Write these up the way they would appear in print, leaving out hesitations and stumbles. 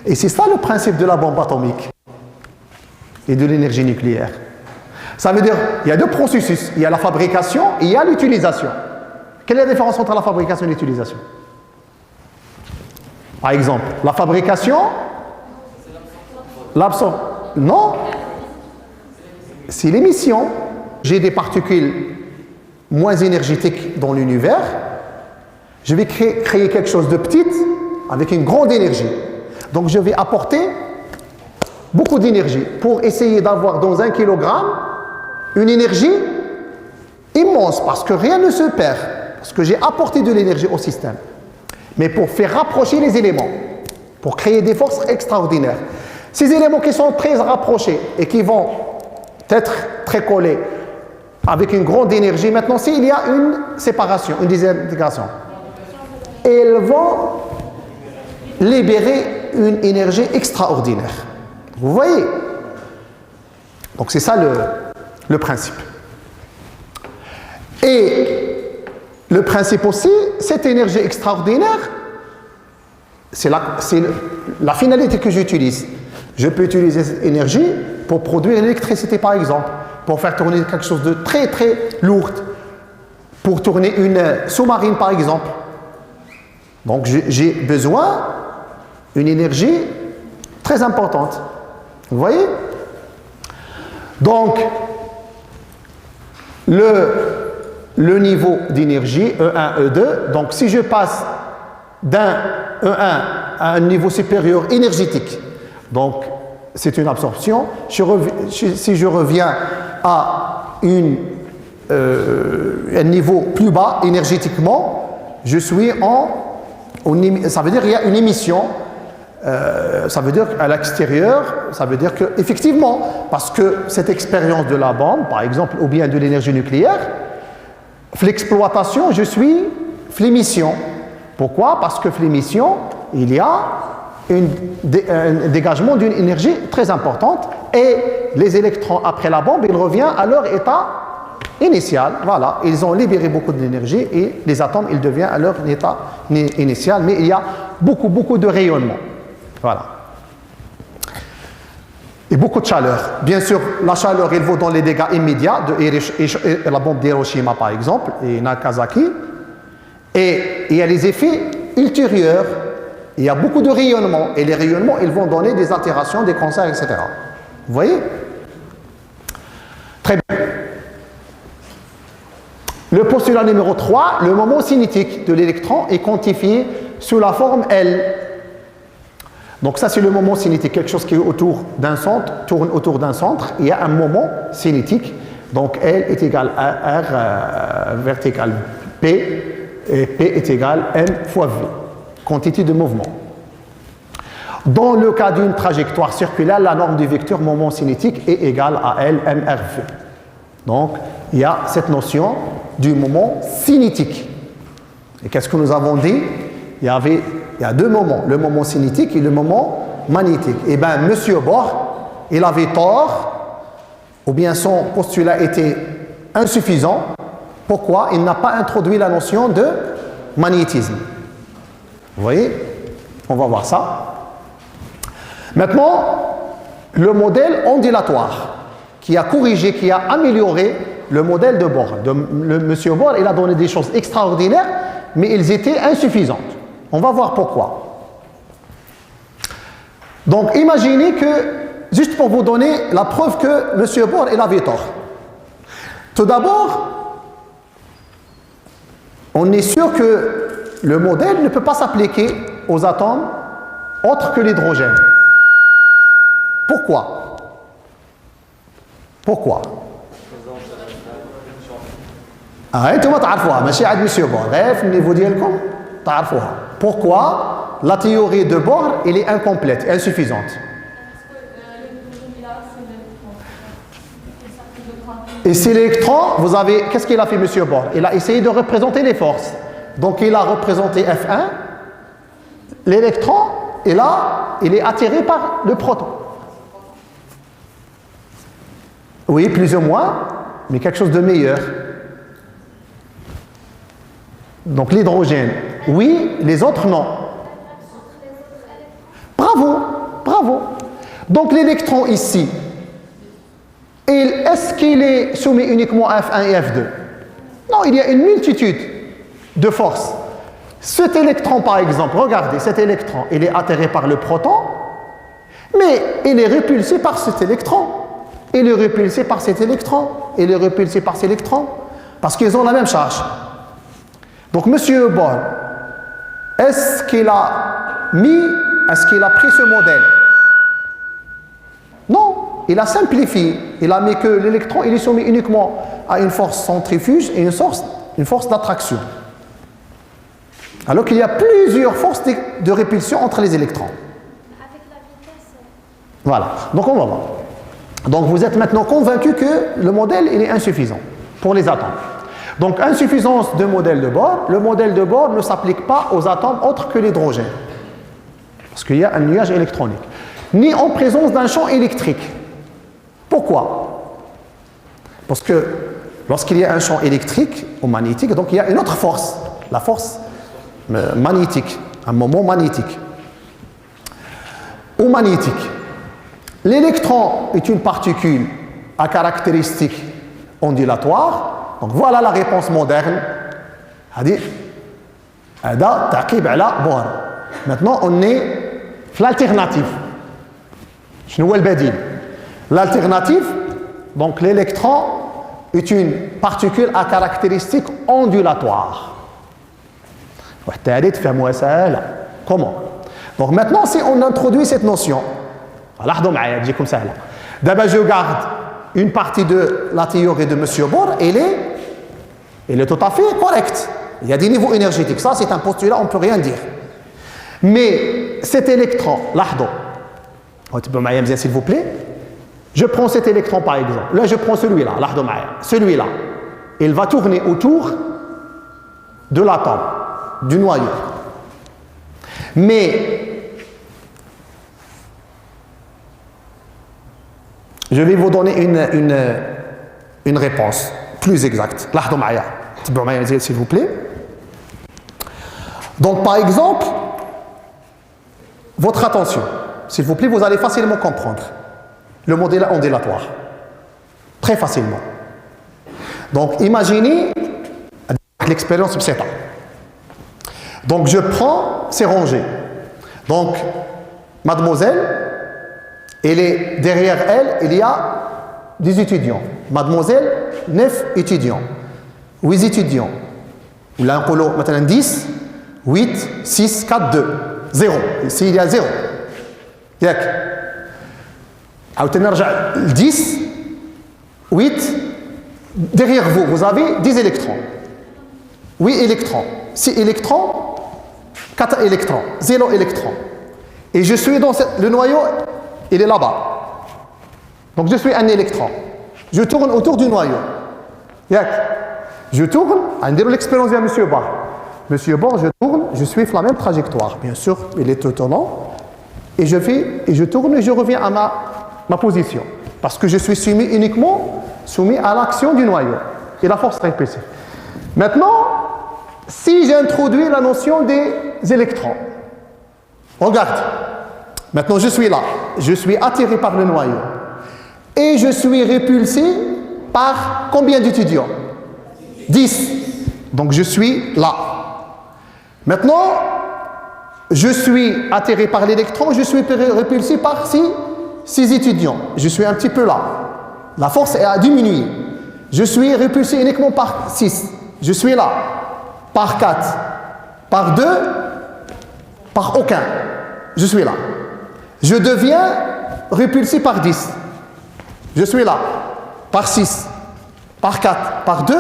Et c'est ça le principe de la bombe atomique et de l'énergie nucléaire. Ça veut dire, il y a deux processus. Il y a la fabrication et il y a l'utilisation. Quelle est la différence entre la fabrication et l'utilisation? Par exemple, la fabrication, l'absorption. Non, c'est l'émission. J'ai des particules moins énergétiques dans l'univers. Je vais créer quelque chose de petit avec une grande énergie. Donc je vais apporter beaucoup d'énergie pour essayer d'avoir dans 1 kilogramme une énergie immense, parce que rien ne se perd, parce que j'ai apporté de l'énergie au système. Mais pour faire rapprocher les éléments, pour créer des forces extraordinaires. Ces éléments qui sont très rapprochés et qui vont être très collés avec une grande énergie, maintenant s'il y a une séparation, une désintégration, ils vont libérer une énergie extraordinaire. Vous voyez? Donc c'est ça le principe. Et le principe aussi, cette énergie extraordinaire, c'est la finalité que j'utilise. Je peux utiliser cette énergie pour produire l'électricité, par exemple, pour faire tourner quelque chose de très très lourd, pour tourner une sous-marine, par exemple. Donc j'ai besoin d'une énergie très importante. Vous voyez? Donc, le niveau d'énergie, E1, E2, donc si je passe d'un E1 à un niveau supérieur énergétique, donc c'est une absorption, si je reviens à un niveau plus bas énergétiquement, je suis ça veut dire qu'il y a une émission. Ça veut dire qu'à l'extérieur, ça veut dire qu'effectivement, parce que cette expérience de la bombe, par exemple, ou bien de l'énergie nucléaire, l'exploitation, je suis l'émission. Pourquoi? Parce que l'émission, il y a un dégagement d'une énergie très importante et les électrons, après la bombe, ils reviennent à leur état initial. Voilà, ils ont libéré beaucoup d'énergie et les atomes, ils deviennent à leur état initial, mais il y a beaucoup de rayonnement. Voilà. Et beaucoup de chaleur. Bien sûr, la chaleur, elle vaut dans les dégâts immédiats de la bombe d'Hiroshima, par exemple, et Nagasaki. Et il y a les effets ultérieurs. Il y a beaucoup de rayonnements. Et les rayonnements, ils vont donner des altérations, des cancers, etc. Vous voyez? Très bien. Le postulat numéro 3, le moment cinétique de l'électron est quantifié sous la forme L. Donc ça, c'est le moment cinétique, quelque chose qui est autour d'un centre, tourne autour d'un centre, il y a un moment cinétique, donc L est égal à R vertical P, et P est égal M fois V, quantité de mouvement. Dans le cas d'une trajectoire circulaire, la norme du vecteur moment cinétique est égale à L MRV. Donc, il y a cette notion du moment cinétique. Et qu'est-ce que nous avons dit? Il y a deux moments, le moment cinétique et le moment magnétique. Eh bien, M. Bohr, il avait tort, ou bien son postulat était insuffisant. Pourquoi? Il n'a pas introduit la notion de magnétisme. Vous voyez? On va voir ça. Maintenant, le modèle ondulatoire qui a corrigé, qui a amélioré le modèle de Bohr. M. Bohr, il a donné des choses extraordinaires, mais elles étaient insuffisantes. On va voir pourquoi. Donc, imaginez que, juste pour vous donner la preuve que M. Bohr, il avait tort. Tout d'abord, on est sûr que le modèle ne peut pas s'appliquer aux atomes autres que l'hydrogène. Pourquoi? Pourquoi? انتم تعرفوها ماشي عند M. Bohr, غير في النيفو ديالكم تعرفوها. Pourquoi la théorie de Bohr elle est incomplète, insuffisante? Et c'est l'électron, vous avez, qu'est-ce qu'il a fait M. Bohr? Il a essayé de représenter les forces. Donc il a représenté F1, l'électron, et là, il est attiré par le proton. Oui, plus ou moins, mais quelque chose de meilleur. Donc l'hydrogène, oui, les autres non. Bravo. Donc l'électron ici, est-ce qu'il est soumis uniquement à F1 et F2? Non, il y a une multitude de forces. Cet électron, par exemple, regardez, cet électron, il est attiré par le proton, mais il est repulsé par cet électron. Il est repulsé par cet électron. Il est repulsé par cet électron. Parce qu'ils ont la même charge. Donc, M. Bohr, est-ce qu'il a pris ce modèle? Non, il a simplifié. Il a mis que l'électron, il est soumis uniquement à une force centrifuge et une force d'attraction. Alors qu'il y a plusieurs forces de répulsion entre les électrons. Avec la vitesse. Voilà, donc on va voir. Donc vous êtes maintenant convaincu que le modèle il est insuffisant pour les atomes. Donc insuffisance de modèle de Bohr, le modèle de Bohr ne s'applique pas aux atomes autres que l'hydrogène. Parce qu'il y a un nuage électronique. Ni en présence d'un champ électrique. Pourquoi? Parce que lorsqu'il y a un champ électrique ou magnétique, donc il y a une autre force, la force magnétique, un moment magnétique. Ou magnétique. L'électron est une particule à caractéristiques ondulatoires. Donc voilà la réponse moderne. Maintenant on est l'alternative. L'alternative, donc l'électron est une particule à caractéristiques ondulatoires. Comment? Donc maintenant, si on introduit cette notion, d'abord je garde une partie de la théorie de M. Bohr, elle est tout à fait correcte. Il y a des niveaux énergétiques, ça c'est un postulat, on ne peut rien dire. Mais cet électron, s'il vous plaît, je prends cet électron par exemple, là je prends celui-là, celui-là, il va tourner autour de l'atome, du noyau. Mais je vais vous donner une réponse plus exacte. S'il vous plaît. Donc par exemple, votre attention, s'il vous plaît, vous allez facilement comprendre le modèle ondulatoire. Très facilement. Donc imaginez l'expérience de 7 ans. Donc je prends ces rangées. Donc mademoiselle, derrière elle, il y a des étudiants. Mademoiselle, 9 étudiants. 8 étudiants. Ou là, on peut 10, 8, 6, 4, 2. 0. Ici, il y a 0. Yak. 10, 8. Derrière vous, vous avez 10 électrons. 8 électrons. 6 électrons. 4 électrons. 0 électrons. Et je suis dans le noyau, il est là-bas. Donc je suis un électron. Je tourne autour du noyau. Yak. Je tourne, on dirait l'expérience de M. Bohr. Monsieur Bohr, je tourne, je suis la même trajectoire. Bien sûr, il est étonnant. Et je tourne et je reviens à ma position. Parce que je suis uniquement soumis à l'action du noyau et la force répulsive. Maintenant, si j'introduis la notion des électrons, regarde. Maintenant, je suis là. Je suis attiré par le noyau. Et je suis repulsé par combien d'étudiants? 10. Donc, je suis là. Maintenant, je suis attiré par l'électron, je suis repulsé par 6 étudiants. Je suis un petit peu là. La force a diminué. Je suis repulsé uniquement par 6. Je suis là. Par 4. Par 2. Par aucun. Je suis là. Je deviens repulsé par 10. Je suis là. Par 6. Par 4. Par 2.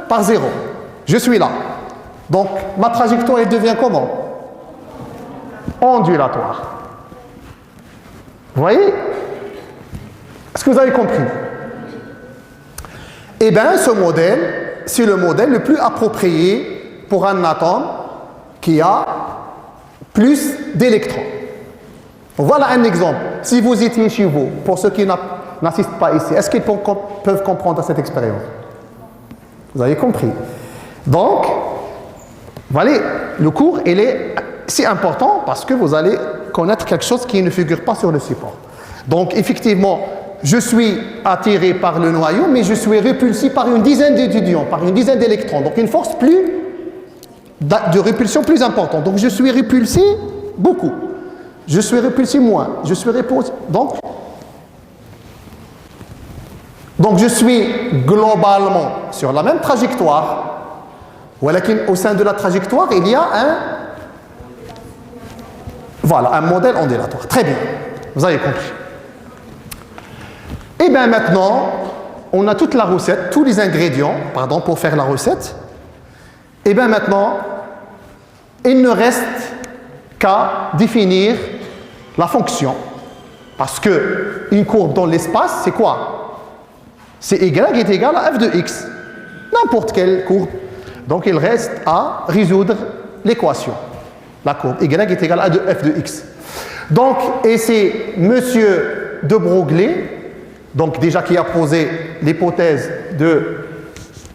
Par 0. Je suis là. Donc, ma trajectoire, elle devient comment? Ondulatoire. Vous voyez? Est-ce que vous avez compris? Eh bien, ce modèle, c'est le modèle le plus approprié pour un atome qui a plus d'électrons. Voilà un exemple. Si vous étiez chez vous, pour ceux qui n'assistent pas ici, est-ce qu'ils peuvent comprendre cette expérience? Vous avez compris? Donc, voilà, le cours, il est si important parce que vous allez connaître quelque chose qui ne figure pas sur le support. Donc, effectivement, je suis attiré par le noyau, mais je suis repulsé par une dizaine d'étudiants, par une dizaine d'électrons. Donc, une force de répulsion plus importante. Donc, je suis repulsé beaucoup. Je suis repulsé moins. Je suis repulsé. Donc, je suis globalement sur la même trajectoire. Au sein de la trajectoire, il y a un modèle ondulatoire. Très bien. Vous avez compris. Et bien maintenant, on a toute la recette, tous les ingrédients, pour faire la recette. Et bien maintenant, il ne reste qu'à définir la fonction. Parce que une courbe dans l'espace, c'est quoi? C'est y est égal à f de x. N'importe quelle courbe. Donc il reste à résoudre l'équation. La courbe y est égal à f de x. Donc, et c'est monsieur de Broglie, donc déjà qui a posé l'hypothèse de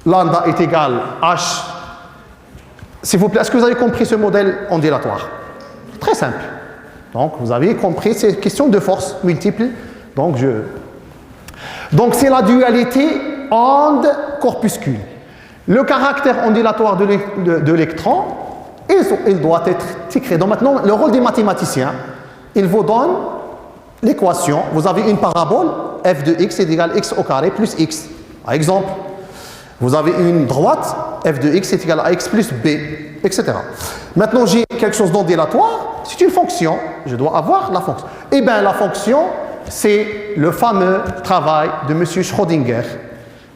lambda est égal h. S'il vous plaît, est-ce que vous avez compris ce modèle ondulatoire? Très simple. Donc vous avez compris, c'est une question de force multiple. Donc c'est la dualité onde-corpuscule. Le caractère ondulatoire de l'électron, il doit être écrit. Donc maintenant, le rôle des mathématiciens, il vous donne l'équation. Vous avez une parabole, f de x est égal à x au carré plus x. Par exemple, vous avez une droite, f de x est égal à x plus b, etc. Maintenant, j'ai quelque chose d'ondulatoire. C'est une fonction. Je dois avoir la fonction. Eh bien, la fonction, c'est le fameux travail de M. Schrödinger.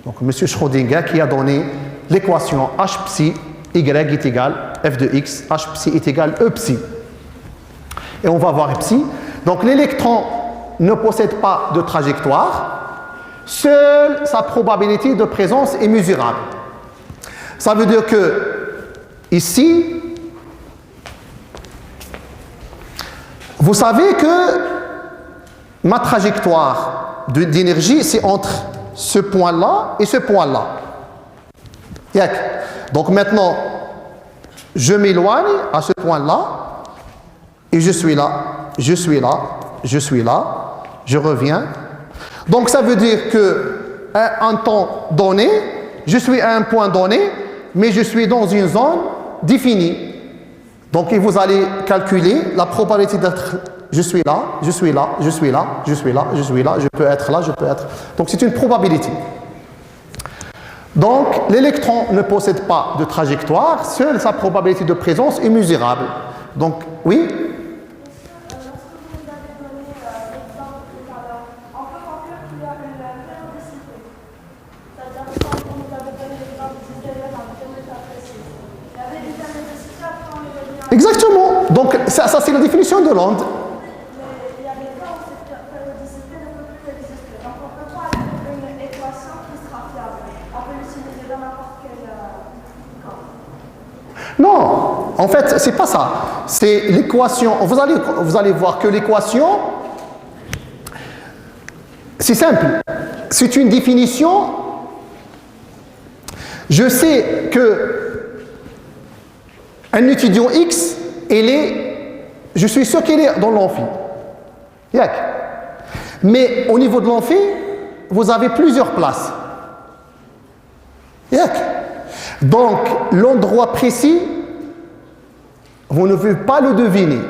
Donc, M. Schrödinger qui a donné l'équation h psi y est égal f de x, h psi est égal e psi. Et on va voir psi. Donc, l'électron ne possède pas de trajectoire. Seule sa probabilité de présence est mesurable. Ça veut dire que, ici, vous savez que ma trajectoire d'énergie, c'est entre ce point-là et ce point-là. Donc maintenant, je m'éloigne à ce point-là et je suis là, je suis là, je suis là, je reviens. Donc ça veut dire qu'à un temps donné, je suis à un point donné, mais je suis dans une zone définie. Donc vous allez calculer la probabilité d'être, je suis là, je suis là, je suis là, je suis là, je suis là, je peux être là, je peux être. Donc c'est une probabilité. Donc l'électron ne possède pas de trajectoire, seule sa probabilité de présence est mesurable. Donc oui. Exactement. Donc, ça c'est la définition de l'onde. Il y a des cas où cette périodicité ne peut plus exister. Donc, on ne peut pas avoir une équation qui sera fiable. On peut l'utiliser dans n'importe quel cas. Non, en fait, c'est pas ça. C'est l'équation. Vous allez voir que l'équation, c'est simple. C'est une définition. Je sais que un étudiant X, je suis sûr qu'il est dans l'amphi. Mais au niveau de l'amphi, vous avez plusieurs places. Donc, l'endroit précis, vous ne pouvez pas le deviner,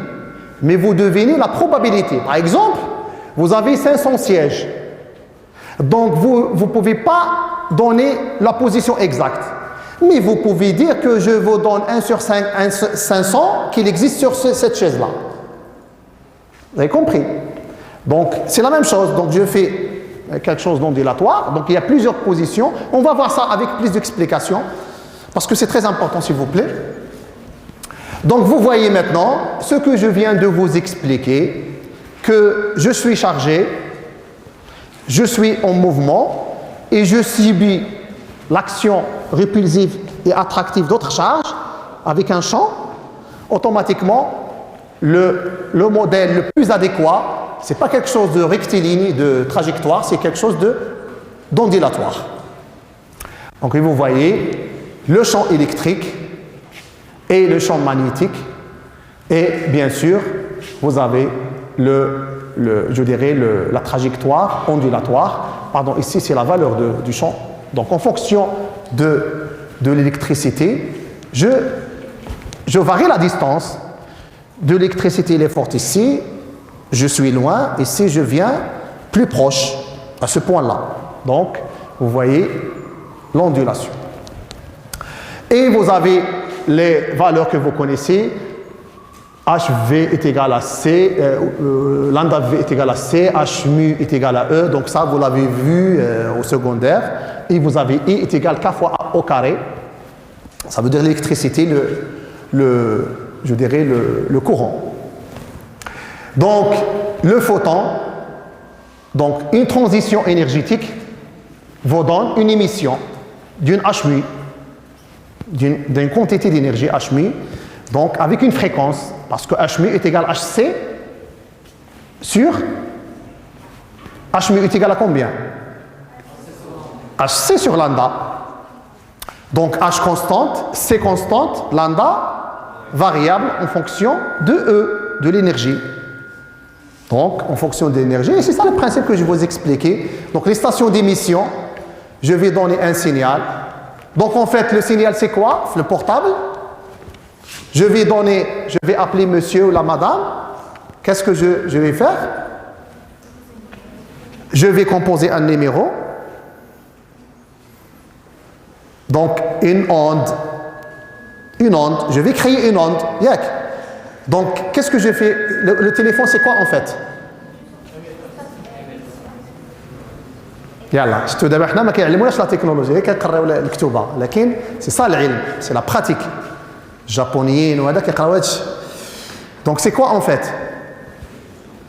mais vous devinez la probabilité. Par exemple, vous avez 500 sièges. Donc, vous ne pouvez pas donner la position exacte. Mais vous pouvez dire que je vous donne 1 sur 500 qu'il existe sur cette chaise-là. Vous avez compris? Donc, c'est la même chose. Donc, je fais quelque chose d'ondulatoire. Donc, il y a plusieurs positions. On va voir ça avec plus d'explications, parce que c'est très important, s'il vous plaît. Donc, vous voyez maintenant ce que je viens de vous expliquer, que je suis chargé, je suis en mouvement, et je subis l'action répulsive et attractive d'autres charges avec un champ. Automatiquement, le modèle le plus adéquat, ce n'est pas quelque chose de rectiligne, de trajectoire, c'est quelque chose d'ondulatoire. Donc vous voyez le champ électrique et le champ magnétique, et bien sûr vous avez le je dirais, la trajectoire ondulatoire. Pardon, ici, c'est la valeur du champ. Donc, en fonction de l'électricité, je varie la distance. De l'électricité, elle est forte ici. Je suis loin. Ici, je viens plus proche à ce point-là. Donc, vous voyez l'ondulation. Et vous avez les valeurs que vous connaissez. HV est égal à C, lambda V est égal à C, H mu est égal à E. Donc ça, vous l'avez vu au secondaire. Et vous avez I est égal à K fois A au carré. Ça veut dire l'électricité, je dirais le courant. Donc, le photon, donc une transition énergétique vous donne une émission d'une H mu, d'une quantité d'énergie H mu, donc avec une fréquence, parce que H mu est égal à HC sur H mu est égal à combien? HC sur lambda. Donc H constante, C constante, lambda variable en fonction de E, de l'énergie. Donc en fonction de l'énergie, et c'est ça le principe que je vous expliquais. Donc les stations d'émission, je vais donner un signal. Donc en fait, le signal c'est quoi? Le portable. Je vais appeler monsieur ou la madame. Qu'est-ce que je vais faire? Je vais composer un numéro. Donc une onde, je vais créer une onde. Yak. Donc qu'est-ce que je fais? Le téléphone c'est quoi en fait? يلا شفتوا دابا حنا ما كيعلموناش لا تكنولوجيا كنقراو الكتوبه لكن سي صا العلم سي لا براتيك الجابونيين وهذا كيقراو هادشي دونك سي كوا en fait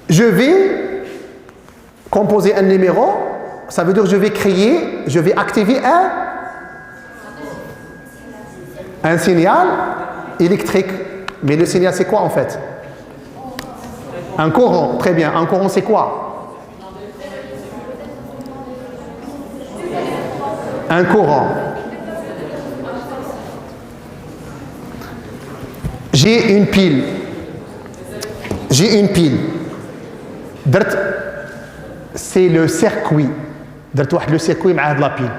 je vais composer un numéro ça veut dire je vais activer un signal électrique mais le signal c'est quoi en fait? Un courant, très bien. Un courant c'est quoi? Un courant. J'ai une pile. C'est le circuit. Le circuit مع la pile.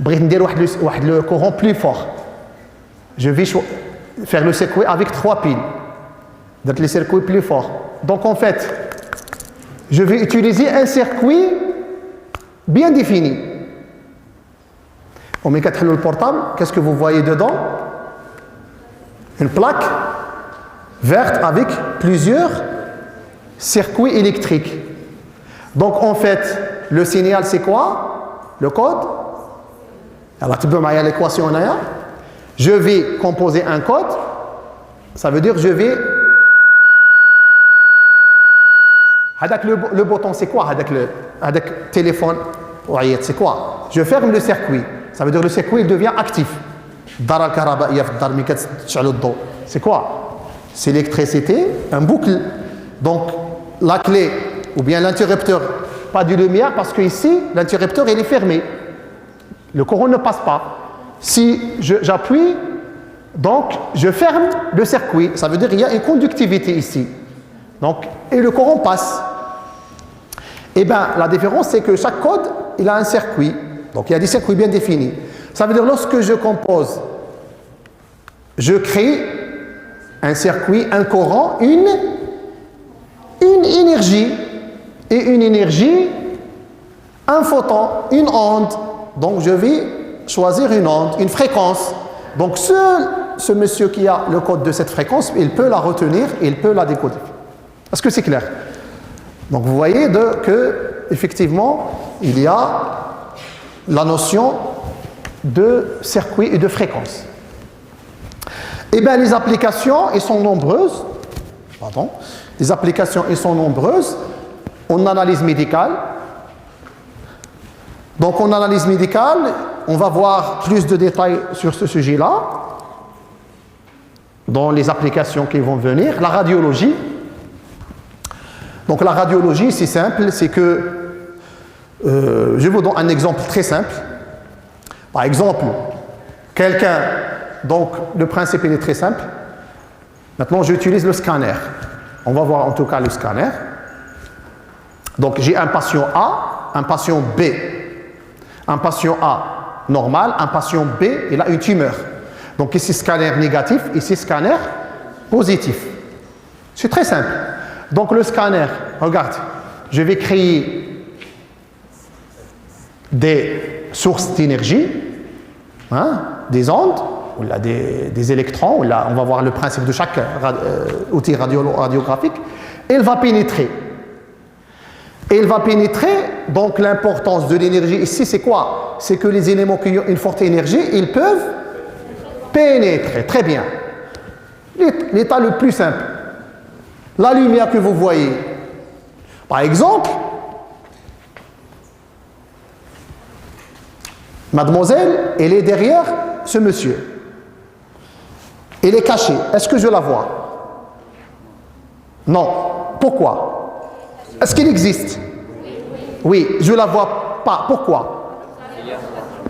بغيت ندير واحد le courant plus fort. Je vais faire le circuit avec 3 piles. Le circuit plus fort. Donc en fait, je vais utiliser un circuit bien défini. Au moment où le portable, qu'est-ce que vous voyez dedans? Une plaque verte avec plusieurs circuits électriques. Donc en fait, le signal c'est quoi? Le code. Alors tu peux m'aller à l'équation là. Je vais composer un code. Ça veut dire je vais. Le bouton c'est quoi? Avec le téléphone, c'est quoi? Je ferme le circuit. Ça veut dire le circuit devient actif. C'est quoi? C'est l'électricité, un boucle. Donc la clé ou bien l'interrupteur, pas de lumière parce que ici l'interrupteur il est fermé. Le courant ne passe pas. Si j'appuie, donc je ferme le circuit. Ça veut dire qu'il y a une conductivité ici. Donc, et le courant passe. Et bien la différence c'est que chaque code il a un circuit. Donc il y a des circuits bien définis. Ça veut dire lorsque je compose, je crée un circuit, un courant, une énergie. Et une énergie, un photon, une onde. Donc je vais choisir une onde, une fréquence. Donc ce monsieur qui a le code de cette fréquence, il peut la retenir et il peut la décoder. Est-ce que c'est clair? Donc vous voyez que effectivement il y a la notion de circuit et de fréquence. Eh bien, les applications, elles sont nombreuses. Pardon. Les applications, elles sont nombreuses. En analyse médicale. Donc, en analyse médicale, on va voir plus de détails sur ce sujet-là. Dans les applications qui vont venir. La radiologie. Donc, la radiologie, c'est simple. C'est que je vous donne un exemple très simple. Par exemple, quelqu'un, donc le principe il est très simple. Maintenant, j'utilise le scanner. On va voir en tout cas le scanner. Donc j'ai un patient A, un patient B. Un patient A normal, un patient B, il a une tumeur. Donc ici scanner négatif, ici scanner positif. C'est très simple. Donc le scanner, regarde, je vais créer des sources d'énergie, hein, des ondes, ou là, des électrons, ou là, on va voir le principe de chaque outil radiographique, et il va pénétrer. Et il va pénétrer, donc l'importance de l'énergie ici, c'est quoi? C'est que les éléments qui ont une forte énergie, ils peuvent pénétrer. Très bien. L'état le plus simple. La lumière que vous voyez, par exemple, mademoiselle, elle est derrière ce monsieur. Elle est cachée. Est-ce que je la vois? Non. Pourquoi? Est-ce qu'elle existe? Oui, je ne la vois pas. Pourquoi?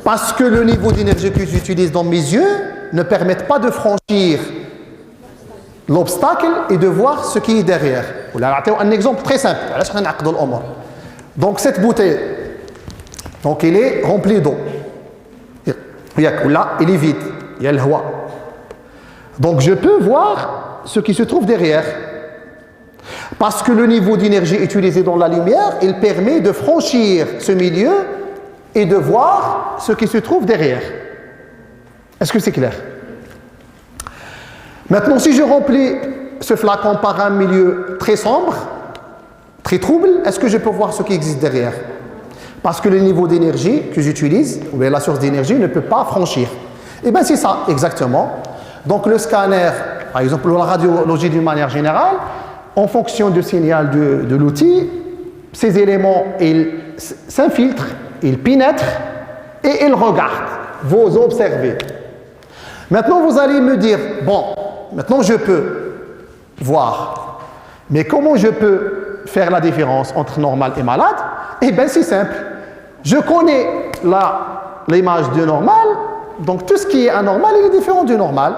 Parce que le niveau d'énergie que j'utilise dans mes yeux ne permet pas de franchir l'obstacle et de voir ce qui est derrière. Un exemple très simple. Donc cette bouteille, donc elle est remplie d'eau. Là, elle est vide. Il y a le hwa. Donc je peux voir ce qui se trouve derrière. Parce que le niveau d'énergie utilisé dans la lumière, il permet de franchir ce milieu et de voir ce qui se trouve derrière. Est-ce que c'est clair? Maintenant, si je remplis ce flacon par un milieu très sombre, très trouble, est-ce que je peux voir ce qui existe derrière? Parce que le niveau d'énergie que j'utilise, ou bien la source d'énergie, ne peut pas franchir. Eh bien, c'est ça, exactement. Donc, le scanner, par exemple, la radiologie d'une manière générale, en fonction du signal de l'outil, ces éléments, ils s'infiltrent, ils pénètrent et ils regardent. Vous observez. Maintenant, vous allez me dire, bon, maintenant je peux voir. Mais comment je peux faire la différence entre normal et malade? Eh bien, c'est simple. Je connais l'image du normal, donc tout ce qui est anormal, il est différent du normal.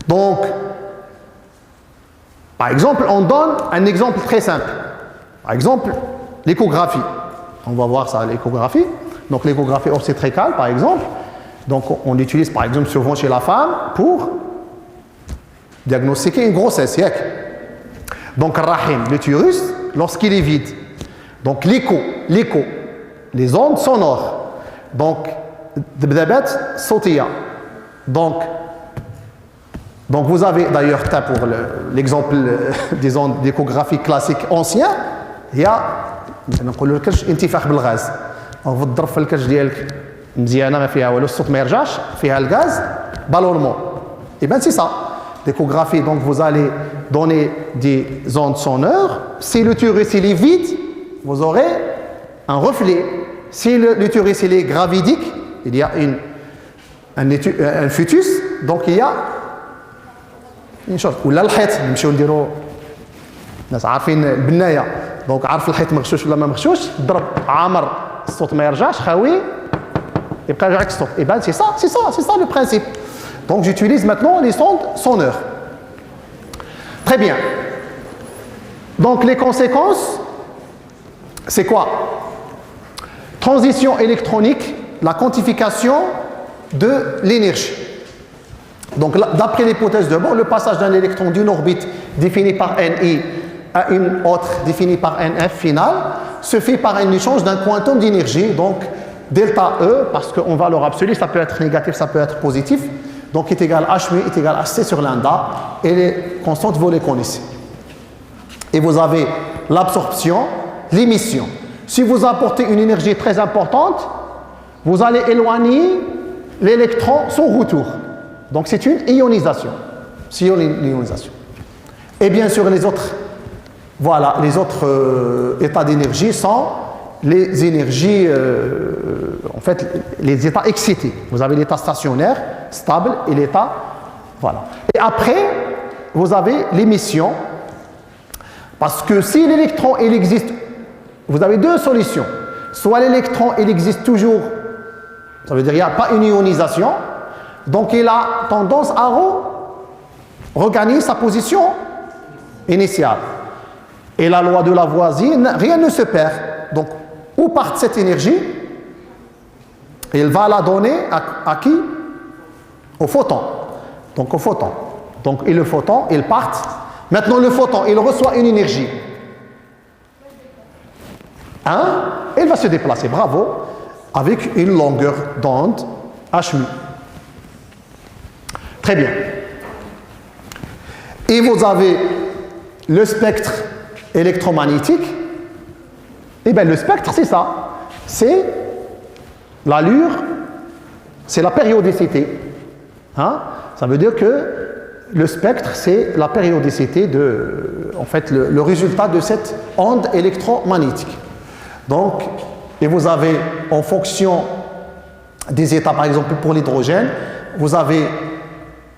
Donc, par exemple, on donne un exemple très simple. Par exemple, l'échographie. On va voir ça, l'échographie. Donc, l'échographie obstétricale, par exemple. Donc, on l'utilise, par exemple, souvent chez la femme pour diagnostiquer une grossesse. Donc, rahim, l'utérus, lorsqu'il est vide. Donc, l'écho, les ondes sonores. Donc, dbdabat sotia. Donc, vous avez d'ailleurs, pour l'exemple des ondes d'échographie classiques anciens, il y a نقول لك انتفاخ بالغاز. Donc, تضرب في الكرش ديالك مزيانه ما فيها والو الصوت ما يرجعش فيها الغاز ballonnement. Et bien c'est ça. L'échographie, donc vous allez donner des ondes sonores. Si l'utérus il est vide, vous aurez un reflet. Si l'utérus il est gravidique, il y a un fœtus, donc il y a une chose. ولا الحيط نمشيو نديرو الناس عارفين البنايه دونك عارف الحيط مغشوش ولا ما مغشوش ضرب عامر الصوت ما يرجعش خاوي يبقى يرجعك الصوت. Et ben c'est ça le principe. Donc j'utilise maintenant les sondes sonores. Très bien. Donc les conséquences, c'est quoi? Transition électronique, la quantification de l'énergie. Donc d'après l'hypothèse de Bohr, le passage d'un électron d'une orbite définie par NI à une autre définie par NF finale se fait par un échange d'un quantum d'énergie, donc delta E, parce qu'en valeur absolue, ça peut être négatif, ça peut être positif. Donc, est égal H mu est égal HC sur lambda. Et les constantes, vous les connaissez. Et vous avez l'absorption, l'émission. Si vous apportez une énergie très importante, vous allez éloigner l'électron son retour. Donc, c'est une ionisation. C'est une ionisation. Et bien sûr, les autres états d'énergie sont les énergies, en fait, les états excités. Vous avez l'état stationnaire, stable, et l'état, voilà. Et après, vous avez l'émission, parce que si l'électron, il existe, vous avez deux solutions. Soit l'électron, il existe toujours, ça veut dire qu'il n'y a pas une ionisation, donc il a tendance à regagner sa position initiale. Et la loi de Lavoisier, rien ne se perd. Donc, où part cette énergie? Il va la donner à qui? Au photon. Donc, au photon. Donc, et le photon, il part. Maintenant, le photon, il reçoit une énergie. Hein? Il va se déplacer, bravo, avec une longueur d'onde h mu. Très bien. Et vous avez le spectre électromagnétique. Eh bien, le spectre, c'est ça. C'est l'allure, c'est la périodicité. Hein? Ça veut dire que le spectre, c'est la périodicité en fait, le résultat de cette onde électromagnétique. Donc, et vous avez, en fonction des états, par exemple, pour l'hydrogène, vous avez,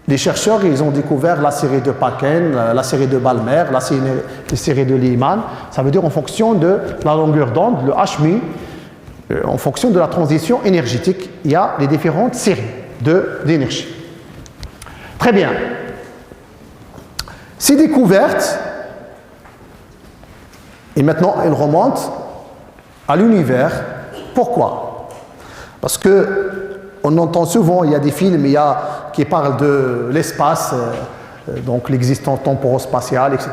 les chercheurs, ils ont découvert la série de Paken, la série de Balmer, la série de Lyman. Ça veut dire en fonction de la longueur d'onde, le h mu, en fonction de la transition énergétique, il y a les différentes séries d'énergie. Très bien. Ces découvertes, et maintenant elles remontent à l'univers. Pourquoi? Parce que on entend souvent, il y a des films qui parlent de l'espace, donc l'existence temporo-spatiale, etc.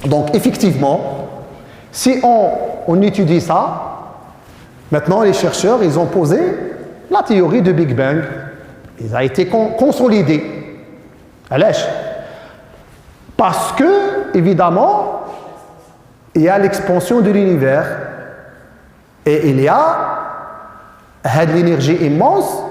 Donc effectivement, si on étudie ça, maintenant les chercheurs, ils ont posé la théorie de Big Bang. Il a été consolidé. Parce que, évidemment, il y a l'expansion de l'univers et il y a l'énergie immense,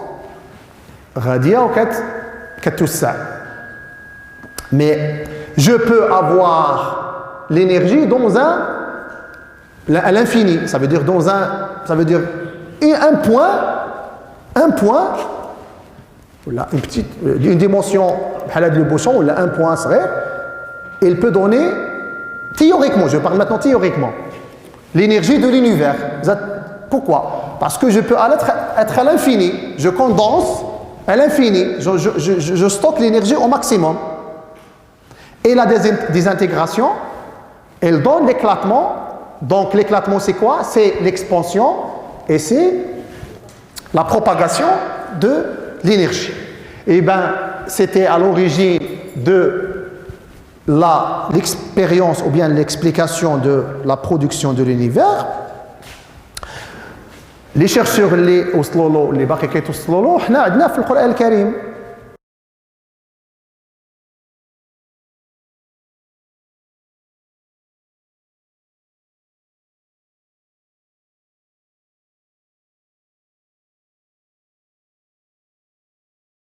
mais je peux avoir l'énergie à l'infini, ça veut dire un point, une dimension, le bouchon, ou un point serait, il peut donner, théoriquement, je parle maintenant théoriquement, l'énergie de l'univers. Pourquoi? Parce que je peux être à l'infini, je condense à l'infini, je stocke l'énergie au maximum. Et la désintégration, elle donne l'éclatement. Donc l'éclatement, c'est quoi? C'est l'expansion et c'est la propagation de l'énergie. Et bien, c'était à l'origine de l'expérience ou bien l'explication de la production de l'univers. Les chercheurs, les Oslolo, les Baqiqet Oslolo, on a dans le Coran al-Karim.